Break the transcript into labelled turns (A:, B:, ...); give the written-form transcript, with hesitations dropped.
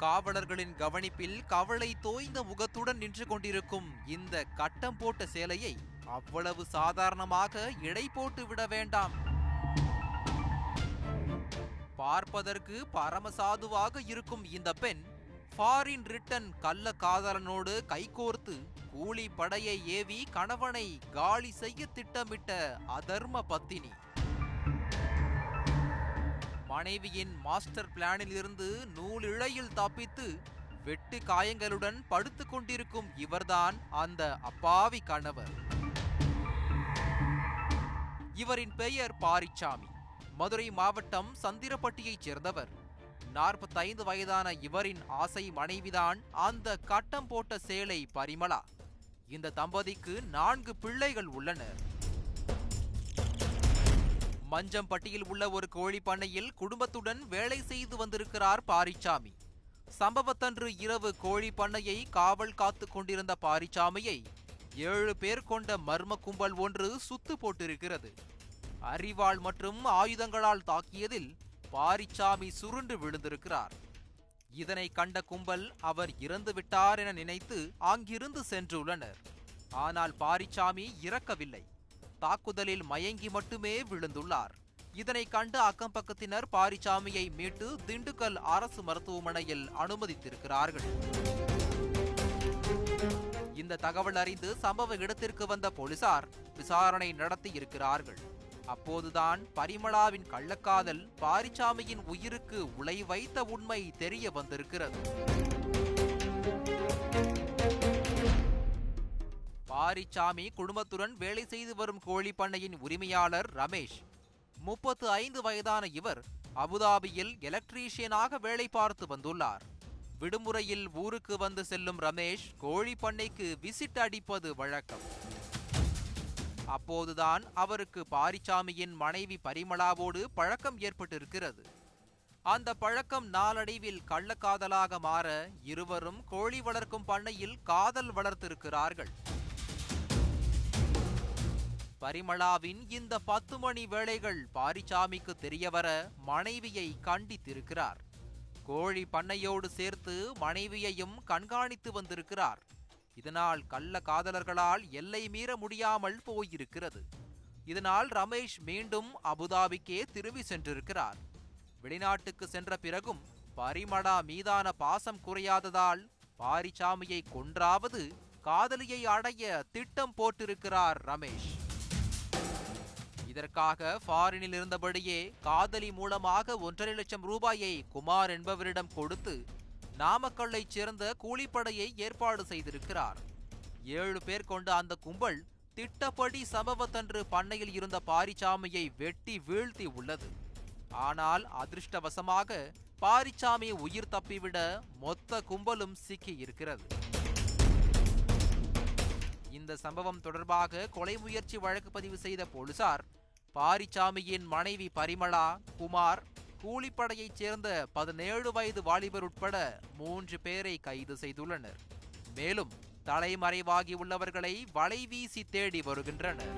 A: காவலர்களின் கவனிப்பில் கவலை தோய்ந்த முகத்துடன் நின்று கொண்டிருக்கும் இந்த கட்டம் போட்ட சேலையை அவ்வளவு சாதாரணமாக எடை போட்டு விட வேண்டாம். பார்ப்பதற்கு பரமசாதுவாக இருக்கும் இந்த பெண் ஃபாரின் ரிட்டன் கள்ள காதலனோடு கைகோர்த்து கூலி படையை ஏவி கணவனை காலி செய்ய திட்டமிட்ட அதர்ம பத்தினி. மனைவியின் மாஸ்டர் பிளானில் இருந்து நூலிழையில் தப்பித்து வெட்டு காயங்களுடன் படுத்துக் கொண்டிருக்கும் இவர்தான் அந்த அப்பாவி கணவர். இவரின் பெயர் பாரிச்சாமி. மதுரை மாவட்டம் சந்திரப்பட்டியைச் சேர்ந்தவர். 45 வயதான இவரின் ஆசை மனைவிதான் அந்த கட்டம் போட்ட சேலை பரிமளா. இந்த தம்பதிக்கு 4 பிள்ளைகள் உள்ளனர். மஞ்சம்பட்டியில் உள்ள ஒரு கோழி பண்ணையில் குடும்பத்துடன் வேலை செய்து வந்திருக்கிறார் பாரிச்சாமி. சம்பவத்தன்று இரவு கோழி பண்ணையை காவல் காத்து கொண்டிருந்த பாரிச்சாமியை 7 பேர் கொண்ட மர்ம கும்பல் ஒன்று சுத்து போட்டிருக்கிறது. அரிவாள் மற்றும் ஆயுதங்களால் தாக்கியதில் பாரிச்சாமி சுருண்டு விழுந்திருக்கிறார். இதனை கண்ட கும்பல் அவர் இறந்து விட்டார் என நினைத்து அங்கிருந்து சென்றுள்ளனர். ஆனால் பாரிச்சாமி இறக்கவில்லை. தாக்குதலில் மயங்கி மட்டுமே விழுந்துள்ளார். இதனை கண்ட அக்கம் பக்கத்தினர் பாரிச்சாமியை மீட்டு திண்டுக்கல் அரசு மருத்துவமனையில் அனுமதித்திருக்கிறார்கள். இந்த தகவல் அறிந்து சம்பவ இடத்திற்கு வந்த போலீசார் விசாரணை நடத்தி இருக்கிறார்கள். அப்போதுதான் பரிமளாவின் கள்ளக்காதல் பாரிச்சாமியின் உயிருக்கு உலை வைத்த உண்மை தெரிய வந்திருக்கிறது. பாரிச்சாமி குடும்பத்துடன் வேலை செய்து வரும் கோழி பண்ணையின் உரிமையாளர் ரமேஷ். 35 வயதான இவர் அபுதாபியில் எலக்ட்ரீஷியனாக வேலை பார்த்து வந்துள்ளார். விடுமுறையில் ஊருக்கு வந்து செல்லும் ரமேஷ் கோழி பண்ணைக்கு விசிட் அடிப்பது வழக்கம். அப்போதுதான் அவருக்கு பாரிச்சாமியின் மனைவி பரிமளாவோடு பழக்கம் ஏற்பட்டிருக்கிறது. அந்த பழக்கம் நாளடைவில் கள்ளக்காதலாக மாற இருவரும் கோழி வளர்க்கும் பண்ணையில் காதல் வளர்த்திருக்கிறார்கள். பரிமளாவின் இந்த 10 மணி வேளைகள் பாரிச்சாமிக்கு தெரியவர மனைவியை கண்டித்திருக்கிறார். கோழி பண்ணையோடு சேர்த்து மனைவியையும் கண்காணித்து வந்திருக்கிறார். இதனால் கள்ள காதலர்களால் எல்லை மீற முடியாமல் போயிருக்கிறது. இதனால் ரமேஷ் மீண்டும் அபுதாபிக்கே திரும்பி சென்றிருக்கிறார். வெளிநாட்டுக்கு சென்ற பிறகும் பரிமளா மீதான பாசம் குறையாததால் பாரிச்சாமியை கொன்றாவது காதலியை அடைய திட்டம் போட்டிருக்கிறார் ரமேஷ். இதற்காக ஃபாரினில் இருந்தபடியே காதலி மூலமாக 1.5 லட்சம் ரூபாயை குமார் என்பவரிடம் கொடுத்து நாமக்கல்லைச் சேர்ந்த கூலிப்படையை ஏற்பாடு செய்திருக்கிறார். 7 பேர் கொண்ட அந்த கும்பல் திட்டப்படி சம்பவத்தன்று பண்ணையில் இருந்த பாரிச்சாமியை வெட்டி வீழ்த்தி உள்ளது. ஆனால் அதிர்ஷ்டவசமாக பாரிச்சாமி உயிர் தப்பிவிட மொத்த கும்பலும் சிக்கி இருக்கிறது. இந்த சம்பவம் தொடர்பாக கொலை முயற்சி வழக்கு பதிவு செய்த போலீசார் பாரிச்சாமியின் மனைவி பரிமளா, குமார், கூலிப்படையைச் சேர்ந்த 17 வயது வாலிபர் உட்பட 3 பேரை கைது செய்துள்ளனர். மேலும் தலைமறைவாகி உள்ளவர்களை வலைவீசி தேடி வருகின்றனர்.